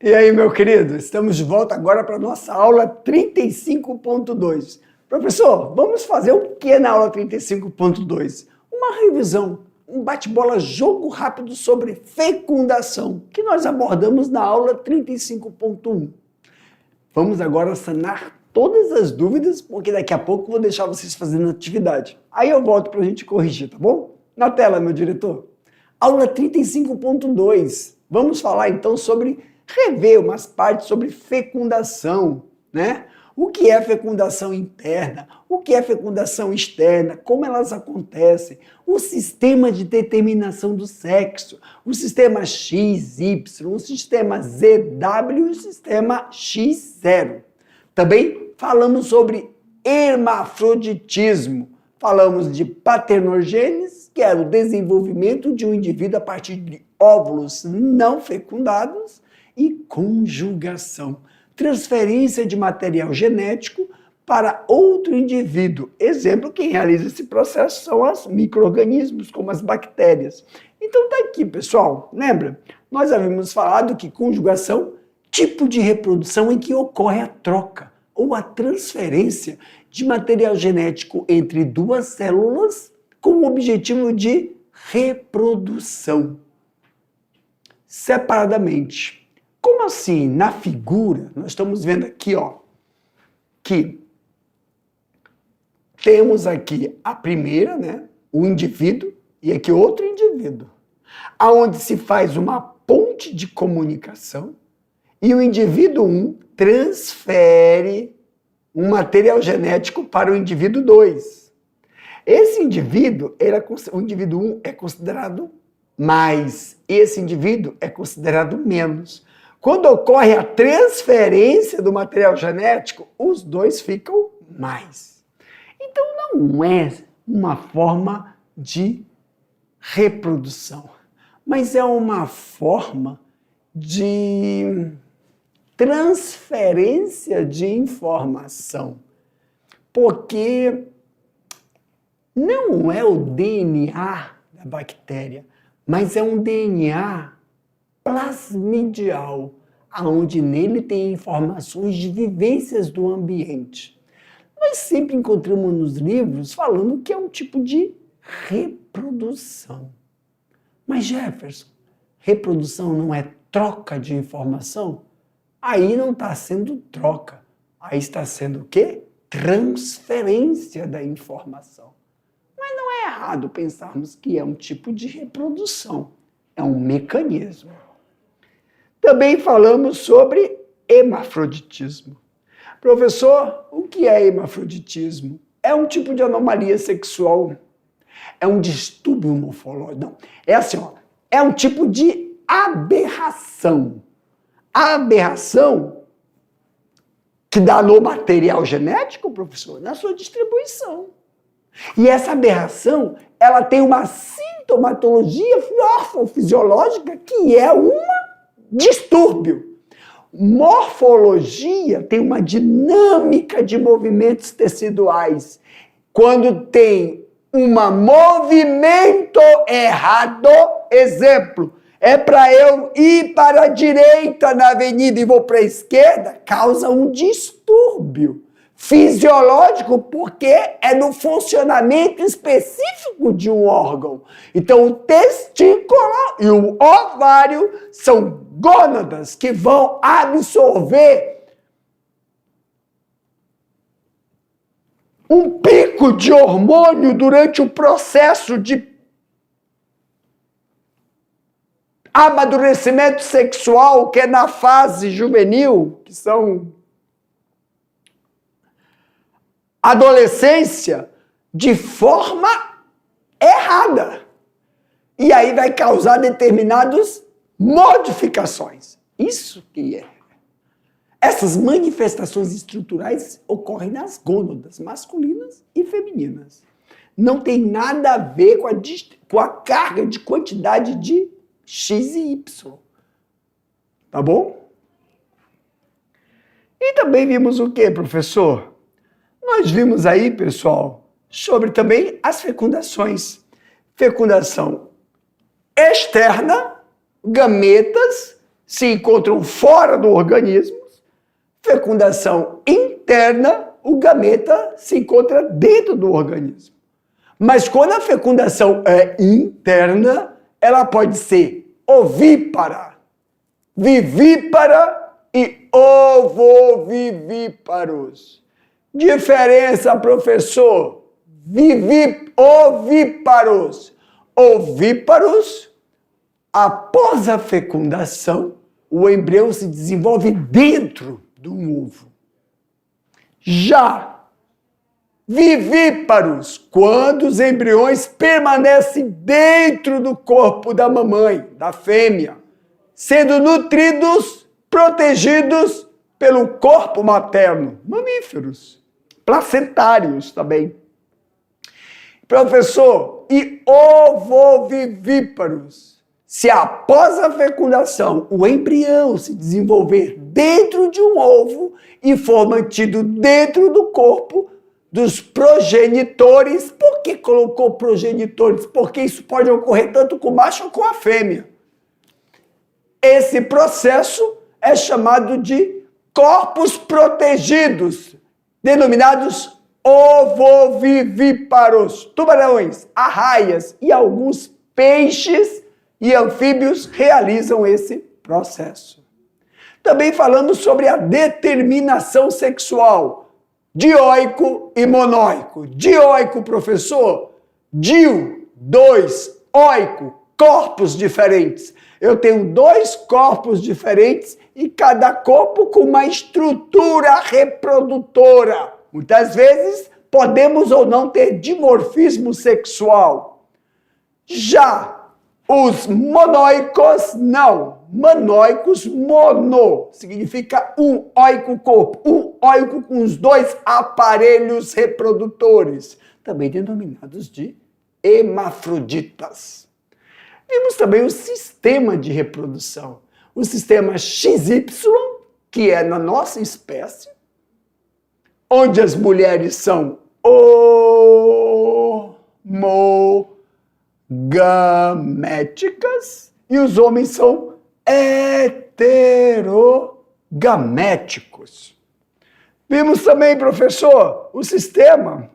E aí, meu querido, estamos de volta agora para a nossa aula 35.2. Professor, vamos fazer o que na aula 35.2? Uma revisão, um bate-bola jogo rápido sobre fecundação, que nós abordamos na aula 35.1. Vamos agora sanar todas as dúvidas, porque daqui a pouco eu vou deixar vocês fazendo atividade. Aí eu volto para a gente corrigir, tá bom? Na tela, meu diretor. Aula 35.2. Vamos falar então sobre rever umas partes sobre fecundação, né? O que é fecundação interna? O que é fecundação externa? Como elas acontecem? O sistema de determinação do sexo, o sistema XY, o sistema ZW e o sistema X0. Também falamos sobre hermafroditismo. Falamos de paternogênese, que é o desenvolvimento de um indivíduo a partir de óvulos não fecundados, e conjugação, transferência de material genético para outro indivíduo. Exemplo, quem realiza esse processo são os micro-organismos, como as bactérias. Então tá aqui, pessoal, lembra? Nós havíamos falado que conjugação, tipo de reprodução em que ocorre a troca ou a transferência de material genético entre duas células com o objetivo de reprodução separadamente. Como assim? Na figura, nós estamos vendo aqui, ó, que temos aqui a primeira, né, o indivíduo, e aqui outro indivíduo, aonde se faz uma ponte de comunicação e o indivíduo 1 transfere um material genético para o indivíduo 2. Esse indivíduo, o indivíduo 1 é considerado mais, esse indivíduo é considerado menos. Quando ocorre a transferência do material genético, os dois ficam mais. Então não é uma forma de reprodução, mas é uma forma de transferência de informação. Porque não é o DNA da bactéria, mas é um DNA plasmidial, onde nele tem informações de vivências do ambiente. Nós sempre encontramos nos livros falando que é um tipo de reprodução. Mas Jefferson, reprodução não é troca de informação? Aí não está sendo troca, aí está sendo o quê? Transferência da informação. Mas não é errado pensarmos que é um tipo de reprodução, é um mecanismo. Também falamos sobre hermafroditismo. Professor, o que é hermafroditismo? É um tipo de anomalia sexual, é um distúrbio morfológico, não, é assim, ó, é um tipo de aberração. A aberração que dá no material genético, professor, na sua distribuição. E essa aberração, ela tem uma sintomatologia morfofisiológica que é um distúrbio. Morfologia tem uma dinâmica de movimentos teciduais. Quando tem um movimento errado, exemplo, é para eu ir para a direita na avenida e vou para a esquerda, causa um distúrbio fisiológico, porque é no funcionamento específico de um órgão. Então, o testículo e o ovário são gônadas que vão absorver um pico de hormônio durante o processo de amadurecimento sexual, que é na fase juvenil, que são adolescência, de forma errada. E aí vai causar determinadas modificações. Isso que é. Essas manifestações estruturais ocorrem nas gônadas masculinas e femininas. Não tem nada a ver com a carga de quantidade de X e Y. Tá bom? E também vimos o que, professor? Nós vimos aí, pessoal, sobre também as fecundações. Fecundação externa, gametas se encontram fora do organismo, fecundação interna, o gameta se encontra dentro do organismo. Mas quando a fecundação é interna, ela pode ser ovípara, vivípara e ovovivíparos. Diferença, professor? Ovíparos. Ovíparos, após a fecundação, o embrião se desenvolve dentro do ovo. Já vivíparos, quando os embriões permanecem dentro do corpo da mamãe, da fêmea, sendo nutridos, protegidos pelo corpo materno. Mamíferos, placentários também. Professor, e ovovivíparos? Se após a fecundação o embrião se desenvolver dentro de um ovo e for mantido dentro do corpo dos progenitores, por que colocou progenitores? Porque isso pode ocorrer tanto com o macho como com a fêmea. Esse processo é chamado de corpos protegidos, denominados ovovivíparos. Tubarões, arraias e alguns peixes e anfíbios realizam esse processo. Também falamos sobre a determinação sexual, dioico e monóico. Dioico, professor, dio, dois, oico, corpos diferentes. Eu tenho dois corpos diferentes e cada corpo com uma estrutura reprodutora. Muitas vezes podemos ou não ter dimorfismo sexual. Já os monóicos, não. Monóicos, mono, significa um óico corpo, um óico com os dois aparelhos reprodutores, também denominados de hermafroditas. Vimos também o sistema de reprodução, o sistema XY, que é na nossa espécie, onde as mulheres são homogaméticas e os homens são heterogaméticos. Vimos também, professor, o sistema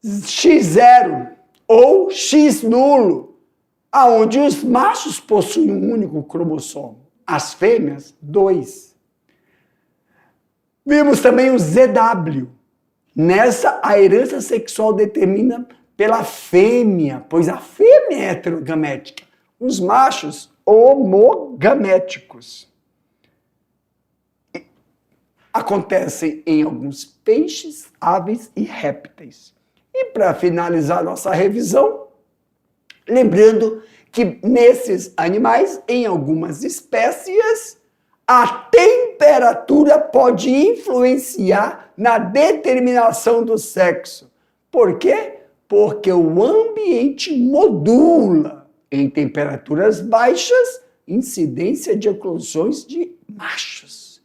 X0 ou X nulo, aonde os machos possuem um único cromossomo, as fêmeas, dois. Vimos também o ZW. Nessa, a herança sexual determina pela fêmea, pois a fêmea é heterogamética, os machos homogaméticos. Acontecem em alguns peixes, aves e répteis. E para finalizar nossa revisão, lembrando que nesses animais, em algumas espécies, a temperatura pode influenciar na determinação do sexo. Por quê? Porque o ambiente modula, em temperaturas baixas, incidência de eclosões de machos.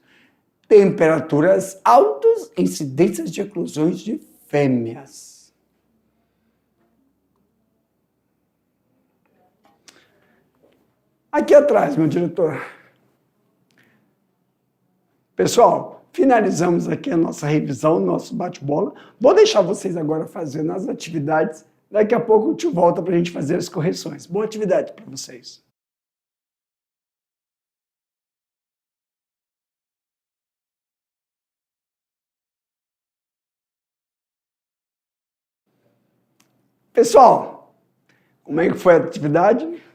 Temperaturas altas, incidências de eclosões de fêmeas. Aqui atrás, meu diretor. Pessoal, finalizamos aqui a nossa revisão, nosso bate-bola. Vou deixar vocês agora fazendo as atividades. Daqui a pouco eu te volto para a gente fazer as correções. Boa atividade para vocês. Pessoal, como é que foi a atividade?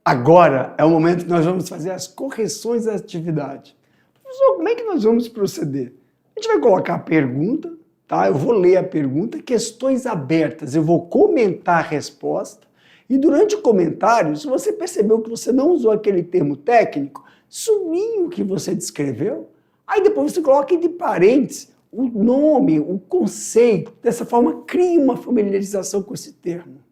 Agora é o momento que nós vamos fazer as correções da atividade. Professor, como é que nós vamos proceder? A gente vai colocar a pergunta, tá? Eu vou ler a pergunta, questões abertas, eu vou comentar a resposta e durante o comentário, se você percebeu que você não usou aquele termo técnico, sublinhe o que você descreveu, aí depois você coloca entre parênteses o nome, o conceito, dessa forma cria uma familiarização com esse termo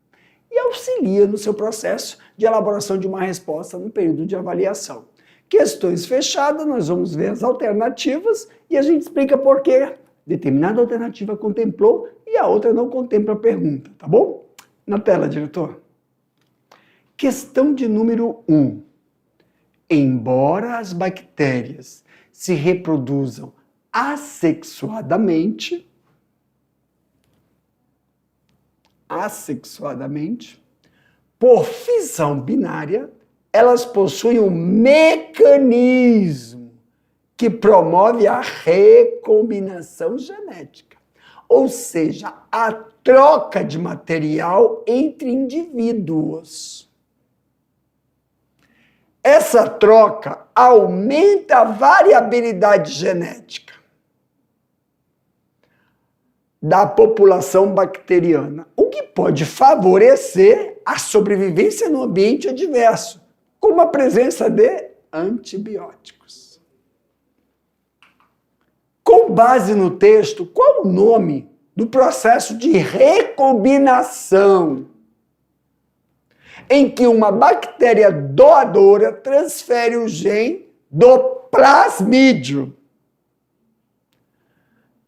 e auxilia no seu processo de elaboração de uma resposta no período de avaliação. Questões fechadas, nós vamos ver as alternativas e a gente explica por que determinada alternativa contemplou e a outra não contempla a pergunta, tá bom? Na tela, diretor. Questão de número 1. Embora as bactérias se reproduzam assexuadamente, por fissão binária, elas possuem um mecanismo que promove a recombinação genética, ou seja, a troca de material entre indivíduos. Essa troca aumenta a variabilidade genética da população bacteriana, o que pode favorecer a sobrevivência no ambiente adverso, como a presença de antibióticos. Com base no texto, qual o nome do processo de recombinação em que uma bactéria doadora transfere o gene do plasmídio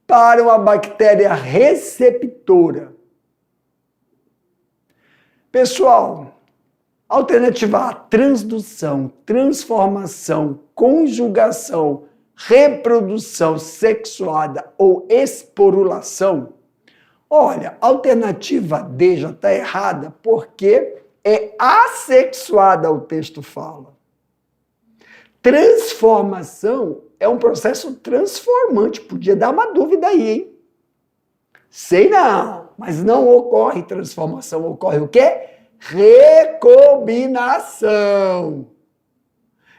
para uma bactéria receptora? Pessoal, alternativa A: transdução, transformação, conjugação, reprodução sexuada ou esporulação. Olha, a alternativa D já está errada porque é assexuada, o texto fala. Transformação é um processo transformante. Podia dar uma dúvida aí, hein? Sei não, mas não ocorre transformação. Ocorre o quê? Recombinação.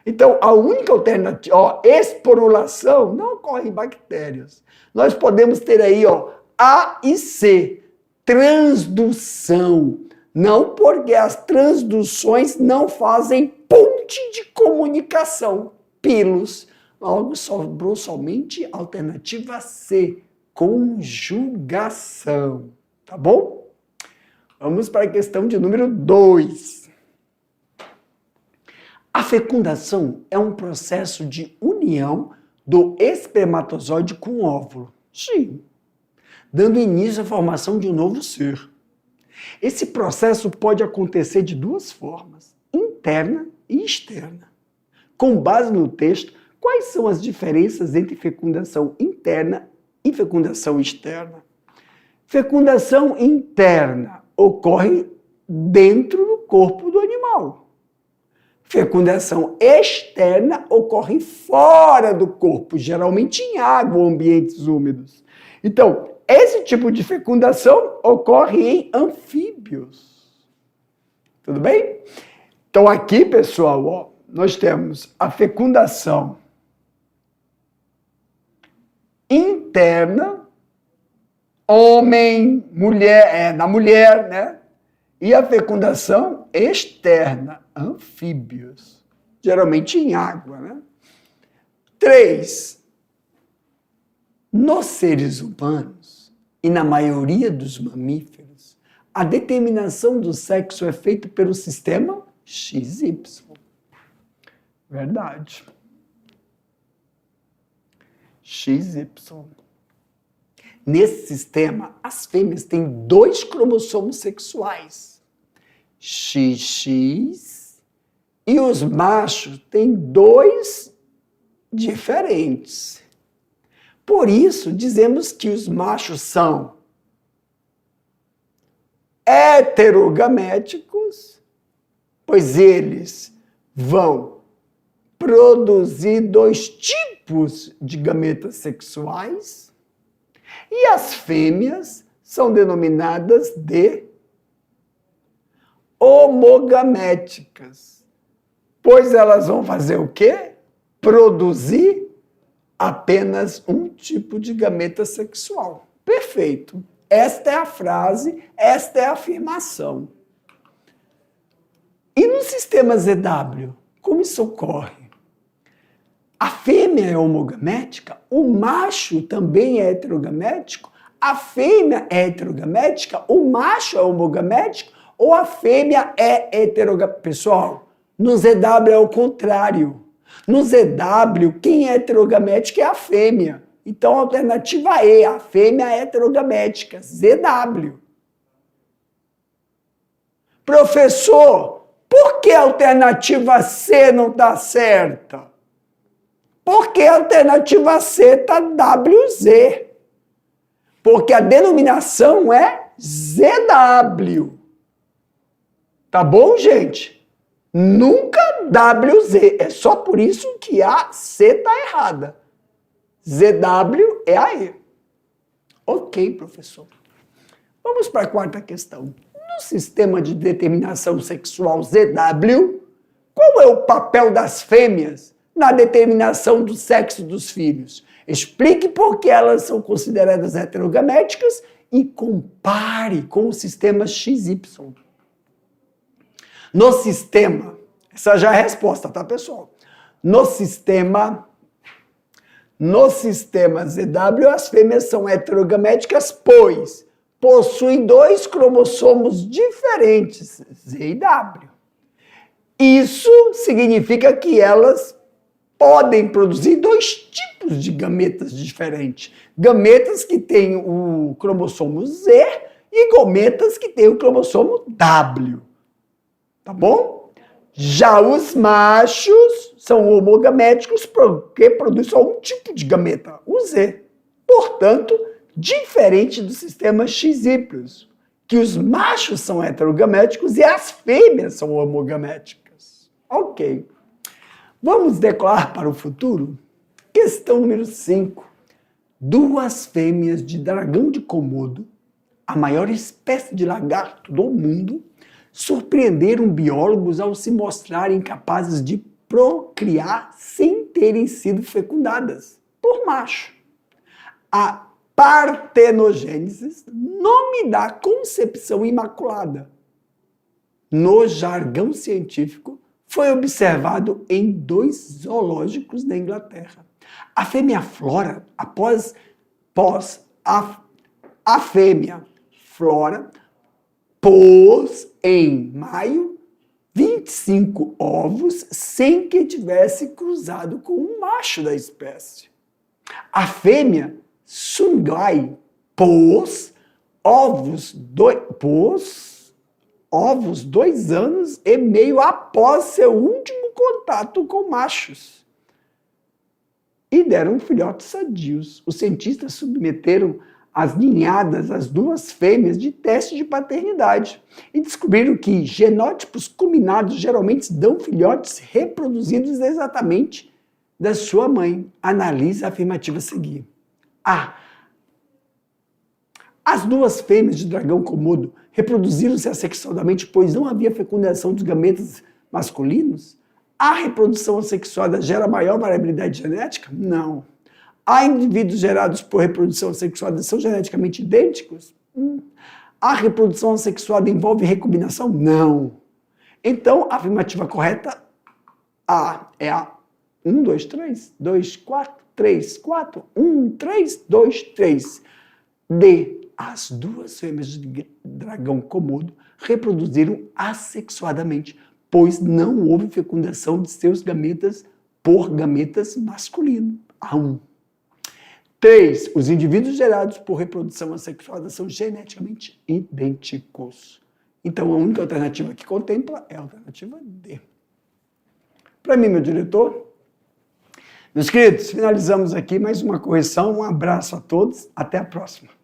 Então, a única alternativa, esporulação, não ocorre em bactérias. Nós podemos ter aí, A e C, transdução. Não, porque as transduções não fazem ponte de comunicação, pilos. Logo, sobrou somente a alternativa C, conjugação. Tá bom? Vamos para a questão de número 2. A fecundação é um processo de união do espermatozoide com o óvulo. Sim. Dando início à formação de um novo ser. Esse processo pode acontecer de duas formas, interna e externa. Com base no texto, quais são as diferenças entre fecundação interna e fecundação externa? Fecundação interna ocorre dentro do corpo do animal. Fecundação externa ocorre fora do corpo, geralmente em água ou ambientes úmidos. Então, esse tipo de fecundação ocorre em anfíbios. Tudo bem? Então aqui, pessoal, nós temos a fecundação interna, homem, mulher, na mulher, né? E a fecundação externa, anfíbios, geralmente em água, né? 3. Nos seres humanos e na maioria dos mamíferos, a determinação do sexo é feita pelo sistema XY. Verdade. XY. Nesse sistema, as fêmeas têm 2 cromossomos sexuais, XX, e os machos têm 2 diferentes. Por isso, dizemos que os machos são heterogaméticos, pois eles vão produzir 2 tipos de gametas sexuais, e as fêmeas são denominadas de homogaméticas, pois elas vão fazer o quê? Produzir apenas um tipo de gameta sexual. Perfeito. Esta é a frase, esta é a afirmação. E no sistema ZW, como isso ocorre? A fêmea é homogamética, o macho também é heterogamético, a fêmea é heterogamética, o macho é homogamético ou a fêmea é heterogamética? Pessoal, no ZW é o contrário. No ZW, quem é heterogamética é a fêmea. Então, a alternativa E, a fêmea é heterogamética, ZW. Professor, Por que a alternativa C não está certa? Porque a alternativa C está WZ. Porque a denominação é ZW. Tá bom, gente? Nunca WZ. É só por isso que a C está errada. ZW é a E. Ok, professor. Vamos para a quarta questão. No sistema de determinação sexual ZW, qual é o papel das fêmeas na determinação do sexo dos filhos? Explique por que elas são consideradas heterogaméticas e compare com o sistema XY. No sistema, essa já é a resposta, tá, pessoal? No sistema ZW, as fêmeas são heterogaméticas, pois possuem 2 cromossomos diferentes, Z e W. Isso significa que elas podem produzir 2 tipos de gametas diferentes. Gametas que têm o cromossomo Z e gametas que têm o cromossomo W. Tá bom? Já os machos são homogaméticos porque produzem só um tipo de gameta, o Z. Portanto, diferente do sistema XY, que os machos são heterogaméticos e as fêmeas são homogaméticas. Ok. Vamos decolar para o futuro? Questão número 5. 2 fêmeas de dragão de Komodo, a maior espécie de lagarto do mundo, surpreenderam biólogos ao se mostrarem capazes de procriar sem terem sido fecundadas por macho. A partenogênese, nome da concepção imaculada, no jargão científico, foi observado em 2 zoológicos da Inglaterra. A fêmea Flora, a fêmea Flora pôs em maio 25 ovos sem que tivesse cruzado com um macho da espécie. A fêmea Sungai pôs ovos 2 anos e meio após seu último contato com machos. E deram filhotes sadios. Os cientistas submeteram as ninhadas, as 2 fêmeas, de teste de paternidade e descobriram que genótipos combinados geralmente dão filhotes reproduzidos exatamente da sua mãe. Analise a afirmativa a seguir. A. As 2 fêmeas de dragão Komodo reproduziram-se assexuadamente, pois não havia fecundação dos gametas masculinos? A reprodução assexuada gera maior variabilidade genética? Não. Há indivíduos gerados por reprodução assexuada são geneticamente idênticos? A reprodução assexuada envolve recombinação? Não. Então, a afirmativa correta A é a 1, 2, 3, 2, 4, 3, 4, 1, 3, 2, 3. D. As 2 fêmeas de dragão Komodo reproduziram assexuadamente, pois não houve fecundação de seus gametas por gametas masculinos. A1. 3. Os indivíduos gerados por reprodução assexuada são geneticamente idênticos. Então, a única alternativa que contempla é a alternativa D. Para mim, meu diretor, meus queridos, finalizamos aqui mais uma correção. Um abraço a todos. Até a próxima.